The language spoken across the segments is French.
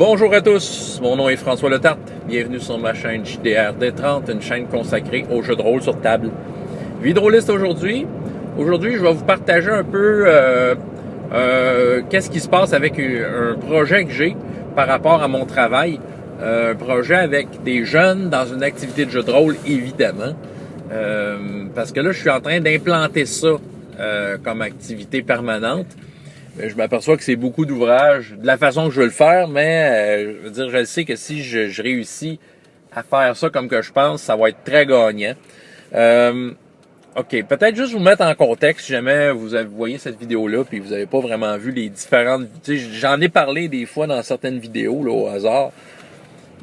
Bonjour à tous, mon nom est François Letarte. Bienvenue sur ma chaîne JDR D30, une chaîne consacrée aux jeux de rôle sur table. Vidroliste aujourd'hui. Aujourd'hui, je vais vous partager un peu qu'est-ce qui se passe avec un projet que j'ai par rapport à mon travail. Un projet avec des jeunes dans une activité de jeu de rôle, évidemment. Parce que là, je suis en train d'implanter ça comme activité permanente. Je m'aperçois que c'est beaucoup d'ouvrages, de la façon que je veux le faire, mais je veux dire, je sais que si je réussis à faire ça comme que je pense, ça va être très gagnant. OK, peut-être juste vous mettre en contexte si jamais vous voyez cette vidéo-là puis vous n'avez pas vraiment vu les différentes... Tu sais, j'en ai parlé des fois dans certaines vidéos là, au hasard,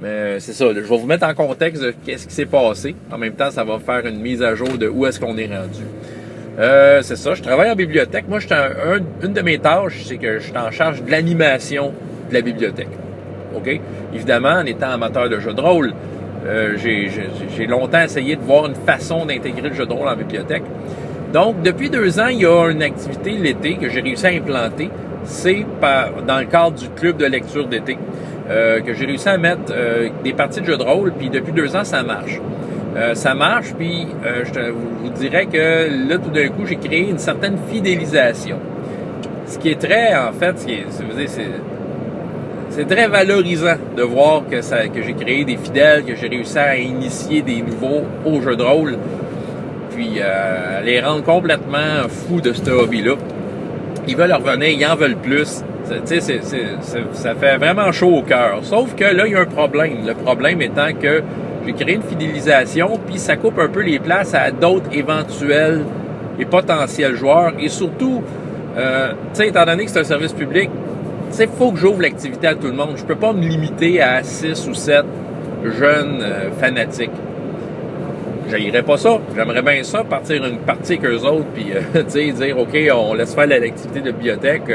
mais c'est ça, là, je vais vous mettre en contexte de qu'est-ce qui s'est passé. En même temps, ça va faire une mise à jour de où est-ce qu'on est rendu. C'est ça, je travaille en bibliothèque. Moi, une de mes tâches, c'est que je suis en charge de l'animation de la bibliothèque. OK? Évidemment, en étant amateur de jeux de rôle, j'ai longtemps essayé de voir une façon d'intégrer le jeu de rôle en bibliothèque. Donc, depuis 2 ans, il y a une activité l'été que j'ai réussi à implanter. C'est dans le cadre du club de lecture d'été que j'ai réussi à mettre des parties de jeux de rôle. Puis depuis 2 ans, ça marche. Puis je vous dirais que là, tout d'un coup, j'ai créé une certaine fidélisation. Ce qui est très, en fait, c'est très valorisant de voir que j'ai créé des fidèles, que j'ai réussi à initier des nouveaux au jeu de rôle, puis à les rendre complètement fous de ce hobby-là. Ils veulent revenir, ils en veulent plus. Ça fait vraiment chaud au cœur. Sauf que là, il y a un problème. Le problème étant que j'ai créé une fidélisation, puis ça coupe un peu les places à d'autres éventuels et potentiels joueurs. Et surtout, étant donné que c'est un service public, il faut que j'ouvre l'activité à tout le monde. Je peux pas me limiter à 6 ou 7 jeunes fanatiques. J'haïrais pas ça. J'aimerais bien ça, partir une partie avec eux autres, puis dire, OK, on laisse faire l'activité de bibliothèque,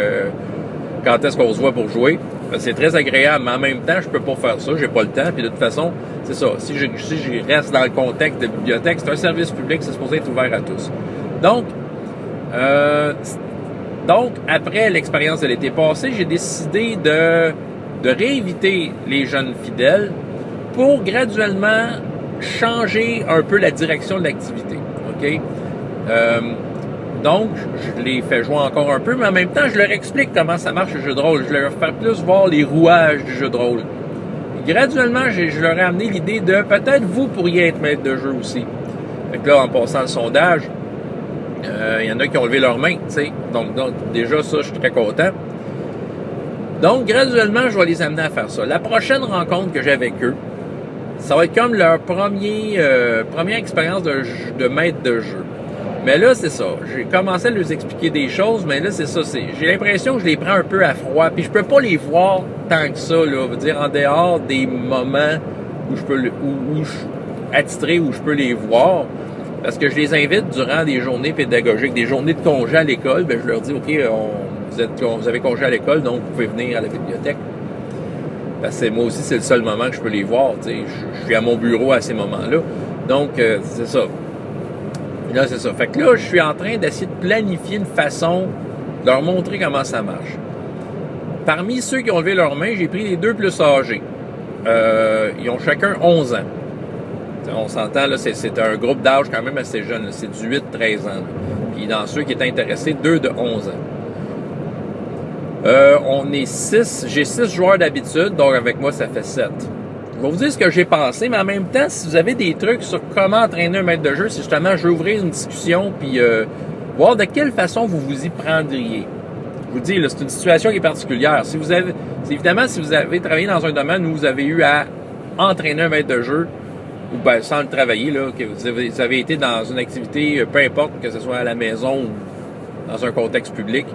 quand est-ce qu'on se voit pour jouer. C'est très agréable, mais en même temps, je peux pas faire ça, j'ai pas le temps, puis de toute façon, c'est ça. Si je reste dans le contexte de bibliothèque, c'est un service public, c'est supposé être ouvert à tous. Donc, après l'expérience de l'été passé, j'ai décidé de réinviter les jeunes fidèles pour graduellement changer un peu la direction de l'activité. OK? Donc, je les fais jouer encore un peu, mais en même temps, je leur explique comment ça marche le jeu de rôle. Je leur fais plus voir les rouages du jeu de rôle. Et graduellement, je leur ai amené l'idée de peut-être vous pourriez être maître de jeu aussi. Fait que là, en passant le sondage, il y en a qui ont levé leurs mains, tu sais. Donc, déjà, ça, je suis très content. Donc, graduellement, je vais les amener à faire ça. La prochaine rencontre que j'ai avec eux, ça va être comme leur première expérience de maître de jeu. Mais là, c'est ça. J'ai commencé à leur expliquer des choses, mais là, c'est ça. J'ai l'impression que je les prends un peu à froid. Puis je peux pas les voir tant que ça, là. Je veux dire, en dehors des moments où je peux où je suis attitré, où je peux les voir. Parce que je les invite durant des journées pédagogiques, des journées de congé à l'école. Ben, je leur dis, OK, vous avez congé à l'école, donc vous pouvez venir à la bibliothèque. Parce que moi aussi, c'est le seul moment que je peux les voir. Tu sais, je suis à mon bureau à ces moments-là. Donc, c'est ça. Là, c'est ça. Fait que là, je suis en train d'essayer de planifier une façon de leur montrer comment ça marche. Parmi ceux qui ont levé leurs mains, j'ai pris les 2 plus âgés. Ils ont chacun 11 ans. On s'entend, là, c'est un groupe d'âge quand même assez jeune. Là. C'est du 8-13 ans. Là. Puis dans ceux qui étaient intéressés, 2 de 11 ans. On est 6. J'ai 6 joueurs d'habitude, donc avec moi, ça fait 7. Je vais vous dire ce que j'ai pensé, mais en même temps, si vous avez des trucs sur comment entraîner un maître de jeu, c'est justement, je vais ouvrir une discussion puis voir de quelle façon vous vous y prendriez. Je vous dis, là, c'est une situation qui est particulière. Évidemment, si vous avez travaillé dans un domaine où vous avez eu à entraîner un maître de jeu, ou ben, sans le travailler, là, que vous avez été dans une activité, peu importe, que ce soit à la maison ou dans un contexte public,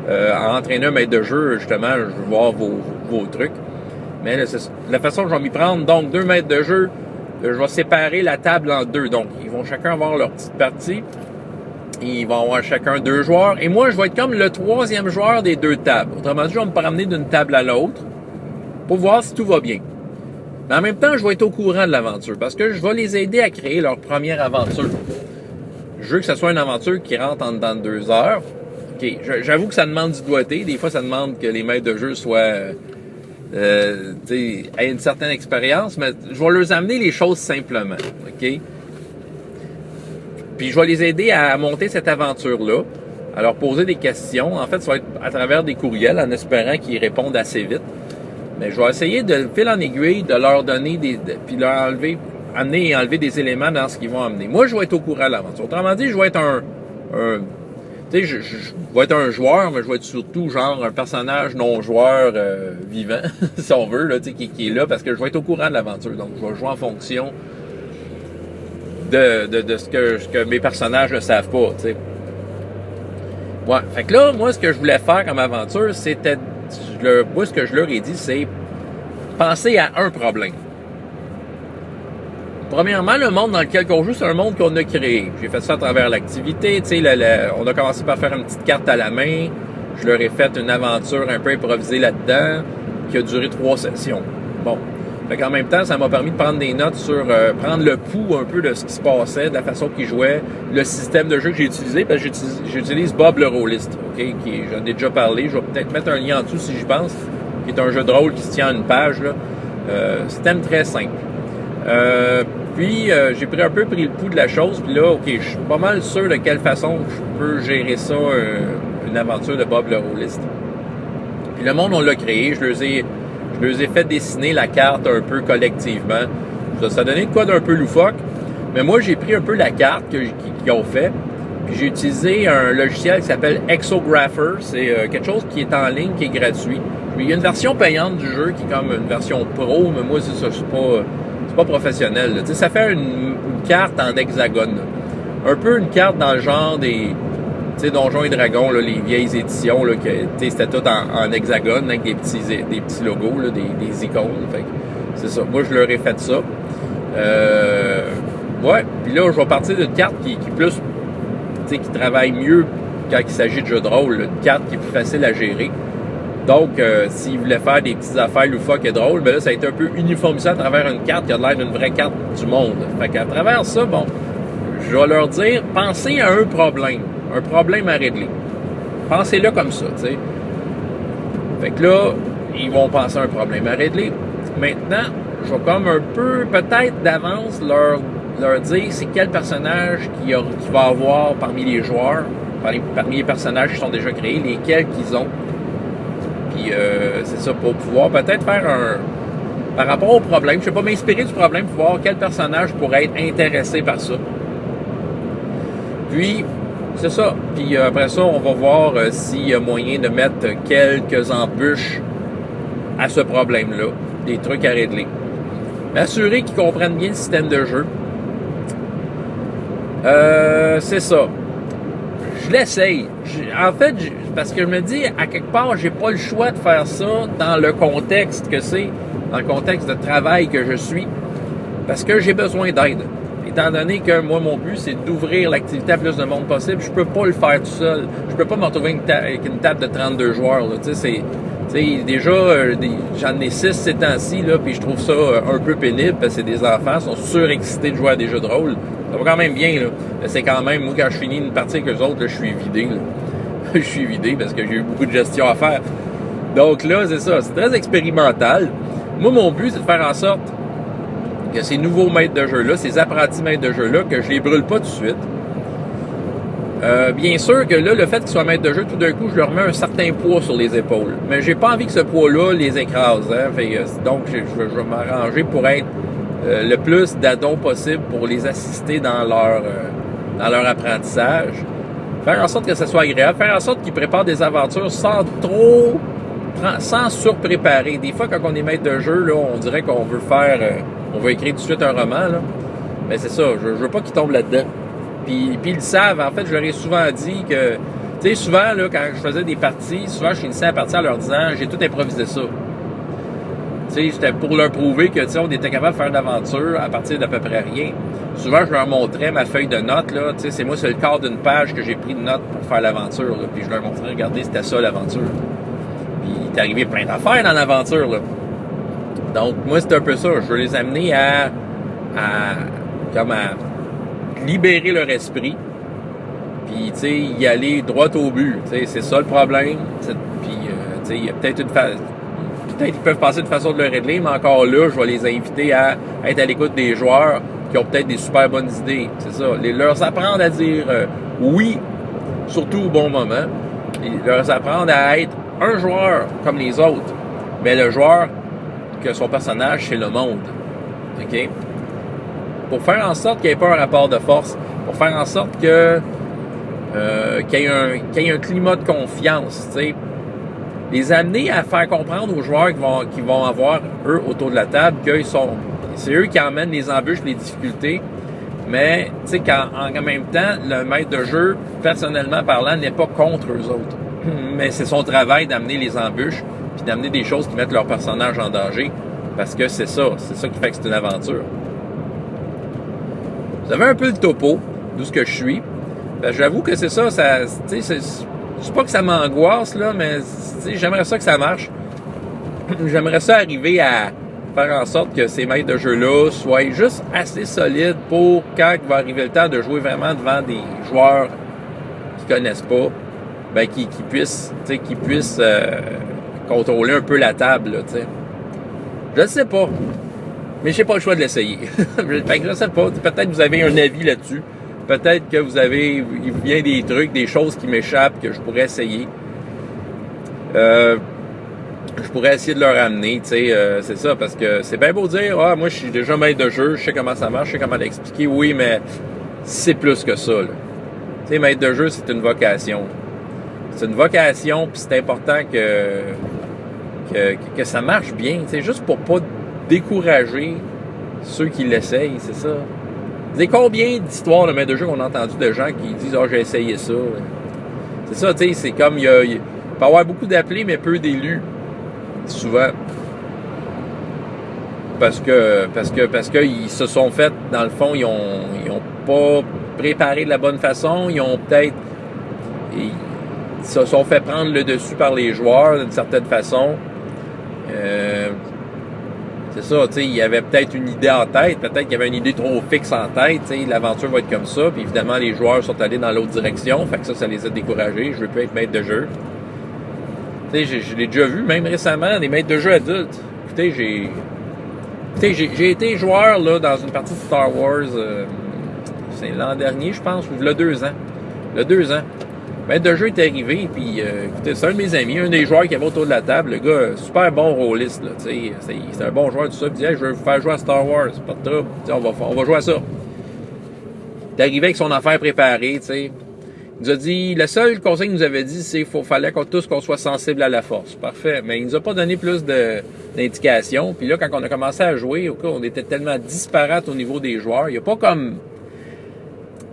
à entraîner un maître de jeu, justement, je veux voir vos trucs. Mais là, c'est la façon que je vais m'y prendre. Donc, 2 maîtres de jeu, je vais séparer la table en 2. Donc, ils vont chacun avoir leur petite partie. Ils vont avoir chacun 2 joueurs. Et moi, je vais être comme le 3e joueur des 2 tables. Autrement dit, je vais me promener d'une table à l'autre pour voir si tout va bien. Mais en même temps, je vais être au courant de l'aventure parce que je vais les aider à créer leur première aventure. Je veux que ce soit une aventure qui rentre en dedans de 2 heures. OK, j'avoue que ça demande du doigté. Des fois, ça demande que les maîtres de jeu soient aient une certaine expérience, mais je vais leur amener les choses simplement, OK? Puis je vais les aider à monter cette aventure-là, à leur poser des questions. En fait, ça va être à travers des courriels, en espérant qu'ils répondent assez vite. Mais je vais essayer de fil en aiguille, de leur donner puis leur amener et enlever des éléments dans ce qu'ils vont amener. Moi, je vais être au courant de l'aventure. Autrement dit, je vais être tu sais, je vais être un joueur, mais je vais être surtout genre un personnage non-joueur vivant, si on veut, là, qui est là, parce que je vais être au courant de l'aventure. Donc, je vais jouer en fonction de ce que mes personnages ne savent pas, tu sais. Ouais, fait que là, moi, ce que je voulais faire comme aventure, c'était, moi, ce que je leur ai dit, c'est penser à un problème. Premièrement, le monde dans lequel on joue, c'est un monde qu'on a créé. J'ai fait ça à travers l'activité. Tu sais, on a commencé par faire une petite carte à la main. Je leur ai fait une aventure un peu improvisée là-dedans qui a duré 3 sessions. Bon. Fait qu'en même temps, ça m'a permis de prendre des notes sur prendre le pouls un peu de ce qui se passait, de la façon qu'ils jouaient, le système de jeu que j'ai utilisé, parce que j'utilise Bob le Rôliste, OK, j'en ai déjà parlé. Je vais peut-être mettre un lien en dessous si j'y pense, qui est un jeu de rôle qui se tient à une page, là. Système très simple. Puis, j'ai un peu pris le pouls de la chose, puis là, OK, je suis pas mal sûr de quelle façon je peux gérer ça, une aventure de Bob le Rôliste. Puis le monde, on l'a créé, je leur ai fait dessiner la carte un peu collectivement. Ça donnait de quoi d'un peu loufoque, mais moi, j'ai pris un peu la carte qu'ils ont fait, puis j'ai utilisé un logiciel qui s'appelle Exographer. C'est quelque chose qui est en ligne, qui est gratuit. Il y a une version payante du jeu qui est comme une version pro, mais moi, c'est ça, c'est pas professionnel. Tu sais, ça fait une carte en hexagone. Là. Un peu une carte dans le genre des Donjons et Dragons, là, les vieilles éditions, là, c'était tout en hexagone avec des petits logos, là, des icônes. Fait que c'est ça. Moi, je leur ai fait ça. Ouais. Puis là, je vais partir d'une carte qui plus, qui travaille mieux quand il s'agit de jeux de rôle. Là, une carte qui est plus facile à gérer. Donc, s'ils voulaient faire des petites affaires loufoques et drôles, ben là, ça a été un peu uniformisé à travers une carte qui a l'air d'une vraie carte du monde. Fait qu'à travers ça, bon, je vais leur dire, pensez à un problème à régler. Pensez-le comme ça, tu sais. Fait que là, ils vont penser à un problème à régler. Maintenant, je vais comme un peu, peut-être d'avance, leur dire c'est quel personnage qu'il va avoir parmi les joueurs, parmi les personnages qui sont déjà créés, lesquels qu'ils ont. Puis c'est ça, pour pouvoir peut-être faire par rapport au problème, je ne sais pas, m'inspirer du problème pour voir quel personnage pourrait être intéressé par ça. Puis, c'est ça. Puis après ça, on va voir s'il y a moyen de mettre quelques embûches à ce problème-là, des trucs à régler. M'assurer qu'ils comprennent bien le système de jeu. C'est ça. Je l'essaye. En fait, parce que je me dis, à quelque part, j'ai pas le choix de faire ça dans le contexte que c'est, dans le contexte de travail que je suis, parce que j'ai besoin d'aide. Étant donné que moi, mon but, c'est d'ouvrir l'activité à plus de monde possible, je peux pas le faire tout seul. Je peux pas me retrouver avec une table de 32 joueurs. Là. Déjà, j'en ai 6 ces temps-ci, là, puis je trouve ça un peu pénible, parce que c'est des enfants, ils sont surexcités de jouer à des jeux de rôle. Ça va quand même bien, là. C'est quand même, moi, quand je finis une partie avec eux autres, là, je suis vidé, là. Je suis vidé parce que j'ai eu beaucoup de gestion à faire. Donc là, c'est ça, c'est très expérimental. Moi, mon but, c'est de faire en sorte que ces nouveaux maîtres de jeu-là, ces apprentis maîtres de jeu-là, que je les brûle pas tout de suite. Bien sûr que là, le fait qu'ils soient maîtres de jeu, tout d'un coup, je leur mets un certain poids sur les épaules. Mais j'ai pas envie que ce poids-là les écrase. Hein? Donc, je vais m'arranger pour être le plus d'addons possible pour les assister dans leur apprentissage. Faire en sorte que ça soit agréable. Faire en sorte qu'ils préparent des aventures sans surpréparer. Des fois, quand on est maître de jeu, là, on dirait qu'on veut on veut écrire tout de suite un roman, là. Mais c'est ça, je veux pas qu'ils tombent là-dedans. Puis ils le savent. En fait, je leur ai souvent dit que, tu sais, souvent, là, quand je faisais des parties, souvent, je finissais la partie en leur disant, j'ai tout improvisé ça. Tu sais, c'était pour leur prouver que, tu sais, on était capable de faire une aventure à partir d'à peu près rien. Souvent, je leur montrais ma feuille de notes, là. Tu sais, c'est moi, c'est le quart d'une page que j'ai pris de notes pour faire l'aventure, là. Puis je leur montrais, regardez, c'était ça, l'aventure. Puis il est arrivé plein d'affaires dans l'aventure, là. Donc, moi, c'est un peu ça. Je veux les amener à libérer leur esprit. Puis, tu sais, y aller droit au but. Tu sais, c'est ça le problème. Puis, tu sais, il y a peut-être une phase. peut-être qu'ils peuvent passer de façon de le régler, mais encore là, je vais les inviter à être à l'écoute des joueurs qui ont peut-être des super bonnes idées. C'est ça. Leur apprendre à dire oui, surtout au bon moment. Et leur apprendre à être un joueur comme les autres. Mais le joueur que son personnage, c'est le monde. OK? Pour faire en sorte qu'il n'y ait pas un rapport de force. Pour faire en sorte que qu'il y ait un climat de confiance, tu sais. Les amener à faire comprendre aux joueurs qui vont avoir, eux, autour de la table, c'est eux qui emmènent les embûches, les difficultés, mais, tu sais, en même temps, le maître de jeu, personnellement parlant, n'est pas contre eux autres. Mais c'est son travail d'amener les embûches, puis d'amener des choses qui mettent leur personnage en danger, parce que c'est ça qui fait que c'est une aventure. Vous avez un peu le topo, d'où ce que je suis. Ben, j'avoue que c'est ça, tu sais, c'est pas que ça m'angoisse, là, mais j'aimerais ça que ça marche. J'aimerais ça arriver à faire en sorte que ces maîtres de jeu-là soient juste assez solides pour quand il va arriver le temps de jouer vraiment devant des joueurs qui connaissent pas, ben qui puissent contrôler un peu la table, là, tu sais. Je ne sais pas, mais j'ai pas le choix de l'essayer. Fait que je sais pas, peut-être que vous avez un avis là-dessus. Peut-être que il vous vient des trucs, des choses qui m'échappent que je pourrais essayer. Je pourrais essayer de leur amener, tu sais, c'est ça, parce que c'est bien beau dire, moi je suis déjà maître de jeu, je sais comment ça marche, je sais comment l'expliquer, oui, mais c'est plus que ça, là. Tu sais, maître de jeu, c'est une vocation. C'est une vocation, puis c'est important que ça marche bien, tu sais, juste pour pas décourager ceux qui l'essayent, c'est ça. Vous savez combien d'histoires de maître de jeu qu'on a entendu de gens qui disent « j'ai essayé ça ». C'est ça, tu sais, c'est comme, il peut y avoir beaucoup d'appelés, mais peu d'élus, souvent. Parce que ils se sont fait, dans le fond, ils ont pas préparé de la bonne façon, ils se sont fait prendre le dessus par les joueurs, d'une certaine façon. C'est ça, tu sais, il y avait peut-être une idée en tête, peut-être qu'il y avait une idée trop fixe en tête, tu sais, l'aventure va être comme ça, puis évidemment, les joueurs sont allés dans l'autre direction, fait que ça les a découragés, je veux plus être maître de jeu. Tu sais, je l'ai déjà vu, même récemment, des maîtres de jeu adultes. Écoutez, j'ai été joueur, là, dans une partie de Star Wars, c'est l'an dernier, je pense, ou il y a 2 ans. Il y a 2 ans. Le maître de jeu est arrivé, puis écoutez, c'est un de mes amis, un des joueurs qui avait autour de la table, le gars, super bon rôliste, là, tu sais, c'est un bon joueur, tout ça, puis il dit, hey, je veux vous faire jouer à Star Wars, pas de trouble, on va jouer à ça. Il est arrivé avec son affaire préparée, tu sais. Il nous a dit, le seul conseil qu'il nous avait dit, c'est qu'il fallait qu'on soit sensibles à la force. Parfait. Mais il nous a pas donné plus d'indications. Puis là, quand on a commencé à jouer, on était tellement disparates au niveau des joueurs. Il y a pas comme...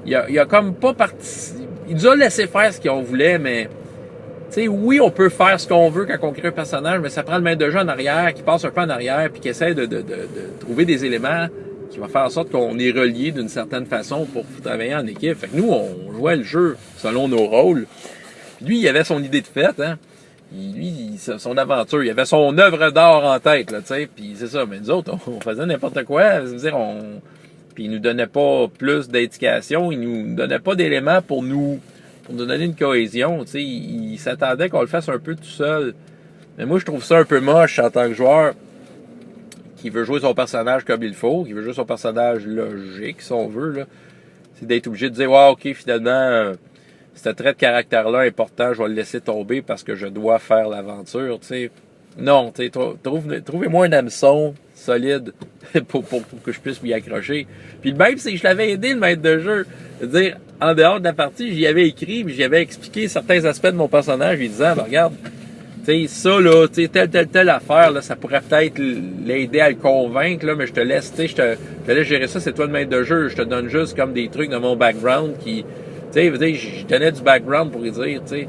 Il y a comme pas parti... Il nous a laissé faire ce qu'on voulait, mais... Tu sais, oui, on peut faire ce qu'on veut quand on crée un personnage, mais ça prend le maître de jeu en arrière, qui passe un peu en arrière, puis qui essaie de trouver des éléments qui va faire en sorte qu'on est relié d'une certaine façon pour travailler en équipe. Fait que nous, on jouait le jeu selon nos rôles. Puis lui, il avait son idée de fête, hein. Son aventure, il avait son œuvre d'art en tête, là, tu sais. Puis c'est ça, mais nous autres, on faisait n'importe quoi. C'est-à-dire, puis il nous donnait pas plus d'indications, il nous donnait pas d'éléments pour nous donner une cohésion, tu sais. Il s'attendait qu'on le fasse un peu tout seul. Mais moi, je trouve ça un peu moche en tant que joueur, qui veut jouer son personnage comme il faut, qui veut jouer son personnage logique, si on veut, là, c'est d'être obligé de dire, ouais, ok, finalement, ce trait de caractère-là important, je vais le laisser tomber parce que je dois faire l'aventure, tu sais. Non, tu sais, trouvez-moi un hameçon solide pour que je puisse m'y accrocher. Puis le même, c'est que je l'avais aidé, le maître de jeu. C'est-à-dire, en dehors de la partie, j'y avais écrit, puis j'y avais expliqué certains aspects de mon personnage, lui disant, regarde, tu sais, ça, là, tu sais, telle affaire, là, ça pourrait peut-être l'aider à le convaincre, là, mais je te laisse, tu sais, je te laisse gérer ça, c'est toi le maître de jeu. Je te donne juste comme des trucs de mon background qui, tu sais, je donnais du background pour lui dire, tu sais.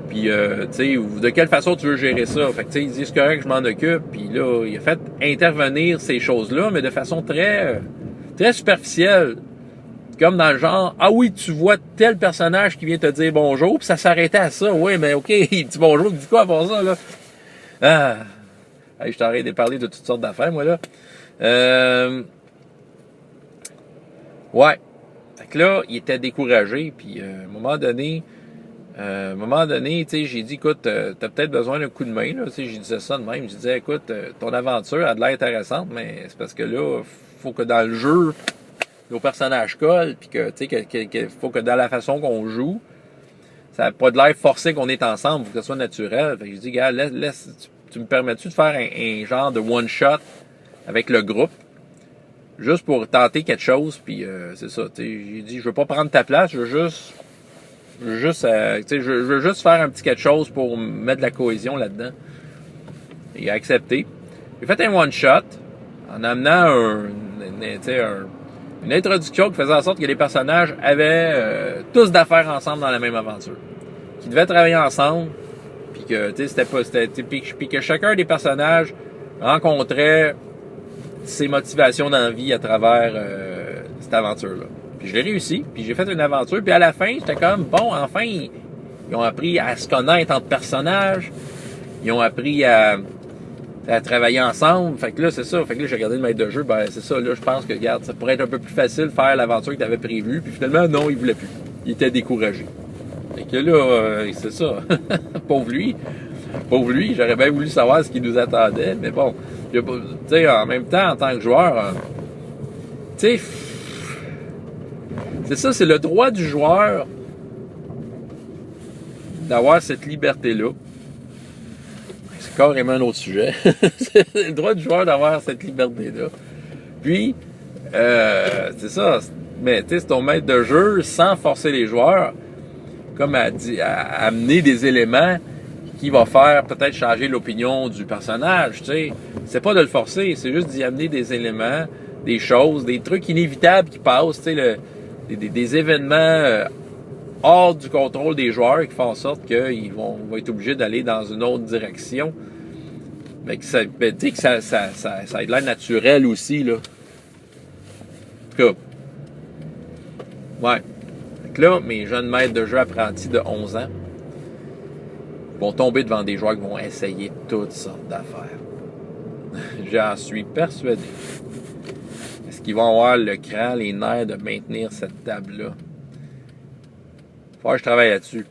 Puis, tu sais, de quelle façon tu veux gérer ça. Fait que, tu sais, il dit, c'est correct, je m'en occupe. Puis là, il a fait intervenir ces choses-là, mais de façon très, très superficielle. Comme dans le genre, ah oui, tu vois tel personnage qui vient te dire bonjour, puis ça s'arrêtait à ça. Oui, mais ok, il dit bonjour, il dit quoi pour ça, là? Ah, hey, je t'arrête de parler de toutes sortes d'affaires, moi, là. Ouais. Fait que là, il était découragé, puis à un moment donné, À un moment donné, tu sais, j'ai dit, écoute, t'as peut-être besoin d'un coup de main, là. Tu sais, j'ai disais ça de même. Je disais, écoute, ton aventure a de l'air intéressante, mais c'est parce que là, faut que dans le jeu, nos personnages collent, puis que, tu sais, faut que dans la façon qu'on joue, ça n'a pas de l'air forcé qu'on est ensemble, faut que ce soit naturel. Fait que j'ai dit, gars, tu me permets-tu de faire un genre de one-shot avec le groupe, juste pour tenter quelque chose, puis c'est ça, tu sais, j'ai dit, je veux pas prendre ta place, je veux juste faire un petit quelque chose pour mettre de la cohésion là-dedans. Il a accepté. J'ai fait un one-shot en amenant une introduction qui faisait en sorte que les personnages avaient tous d'affaires ensemble dans la même aventure. Qu'ils devaient travailler ensemble, puis que puis que chacun des personnages rencontrait ses motivations dans la vie à travers cette aventure-là. Puis je l'ai réussi, puis j'ai fait une aventure, puis à la fin, j'étais comme, bon, enfin, ils ont appris à se connaître entre personnages, ils ont appris à travailler ensemble, fait que là, c'est ça, fait que là, j'ai regardé le maître de jeu, ben, c'est ça, là, je pense que, regarde, ça pourrait être un peu plus facile de faire l'aventure que tu avais prévue, puis finalement, non, il voulait plus. Il était découragé. Fait que là, c'est ça. Pauvre lui, j'aurais bien voulu savoir ce qui nous attendait, mais bon, tu sais, en même temps, en tant que joueur, tu sais, c'est ça, c'est le droit du joueur d'avoir cette liberté-là. C'est carrément un autre sujet. C'est le droit du joueur d'avoir cette liberté-là. Puis, c'est ça, mais tu sais, c'est ton maître de jeu, sans forcer les joueurs, comme à amener des éléments qui va faire peut-être changer l'opinion du personnage, tu sais. C'est pas de le forcer, c'est juste d'y amener des éléments, des choses, des trucs inévitables qui passent, tu sais, des événements hors du contrôle des joueurs qui font en sorte qu'ils vont être obligés d'aller dans une autre direction. Mais que ça ait de l'air naturel aussi, là. En tout cas. Ouais. Donc là, mes jeunes maîtres de jeu apprentis de 11 ans vont tomber devant des joueurs qui vont essayer toutes sortes d'affaires. J'en suis persuadé. Est-ce qu'ils vont avoir le cran, les nerfs de maintenir cette table-là? Faut que je travaille là-dessus.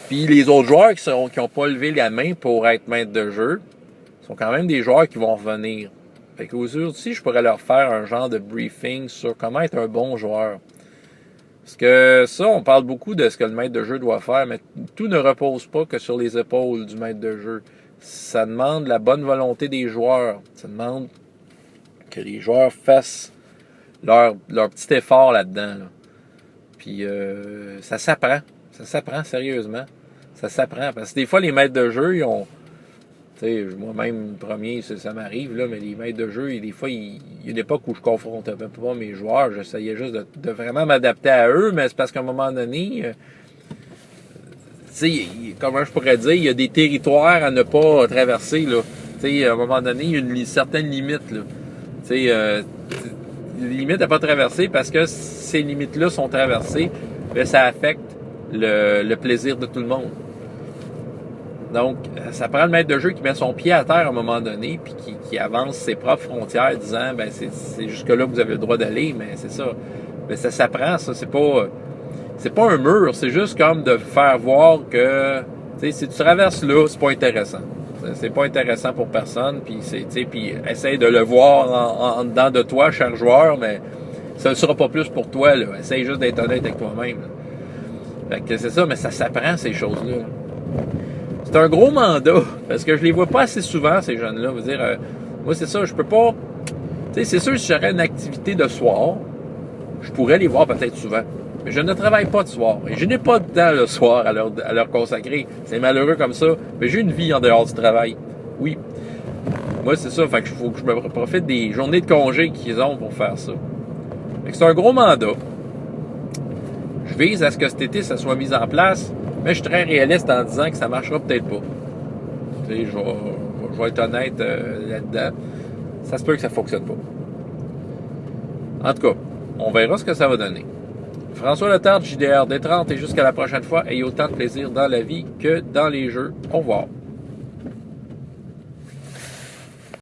Puis les autres joueurs qui n'ont pas levé la main pour être maître de jeu sont quand même des joueurs qui vont revenir. Fait qu'aujourd'hui, je pourrais leur faire un genre de briefing sur comment être un bon joueur. Parce que ça, on parle beaucoup de ce que le maître de jeu doit faire, mais tout ne repose pas que sur les épaules du maître de jeu. Ça demande la bonne volonté des joueurs. Ça demande que les joueurs fassent leur petit effort là-dedans. Là. Puis ça s'apprend. Ça s'apprend sérieusement. Ça s'apprend. Parce que des fois, les maîtres de jeu, ils ont... Tu sais, moi-même, premier, ça m'arrive, là, mais les maîtres de jeu, des fois, il y a une époque où je confrontais un peu pas mes joueurs. J'essayais juste de vraiment m'adapter à eux, mais c'est parce qu'à un moment donné... tu sais, comment je pourrais dire, il y a des territoires à ne pas traverser, là. Tu sais, à un moment donné, il y a une certaine limite, là. Tu sais, des limites à pas traverser parce que ces limites-là sont traversées, bien, ça affecte le plaisir de tout le monde. Donc, ça prend le maître de jeu qui met son pied à terre à un moment donné, puis qui avance ses propres frontières, disant, ben c'est jusque-là que vous avez le droit d'aller, mais c'est ça. Mais ça s'apprend, ça, c'est pas un mur, c'est juste comme de faire voir que, tu sais, si tu traverses là, c'est pas intéressant. C'est pas intéressant pour personne, puis puis essaye de le voir en dedans de toi, cher joueur, mais ça ne sera pas plus pour toi, là. Essaye juste d'être honnête avec toi-même, là. Fait que c'est ça, mais ça s'apprend, ces choses-là. C'est un gros mandat, parce que je les vois pas assez souvent, ces jeunes-là. Je veux dire, moi, c'est ça, je peux pas... Tu sais, c'est sûr, si j'aurais une activité de soir, je pourrais les voir peut-être souvent. Mais je ne travaille pas de soir. Et je n'ai pas de temps le soir à leur consacrer. C'est malheureux comme ça. Mais j'ai une vie en dehors du travail. Oui. Moi, c'est ça. Fait que faut que je me profite des journées de congé qu'ils ont pour faire ça. Fait que c'est un gros mandat. Je vise à ce que cet été, ça soit mis en place. Mais je suis très réaliste en disant que ça marchera peut-être pas. Tu sais, je vais être honnête là-dedans. Ça se peut que ça fonctionne pas. En tout cas, on verra ce que ça va donner. François Letarte, JDR D30, et jusqu'à la prochaine fois, ayez autant de plaisir dans la vie que dans les jeux. Au revoir.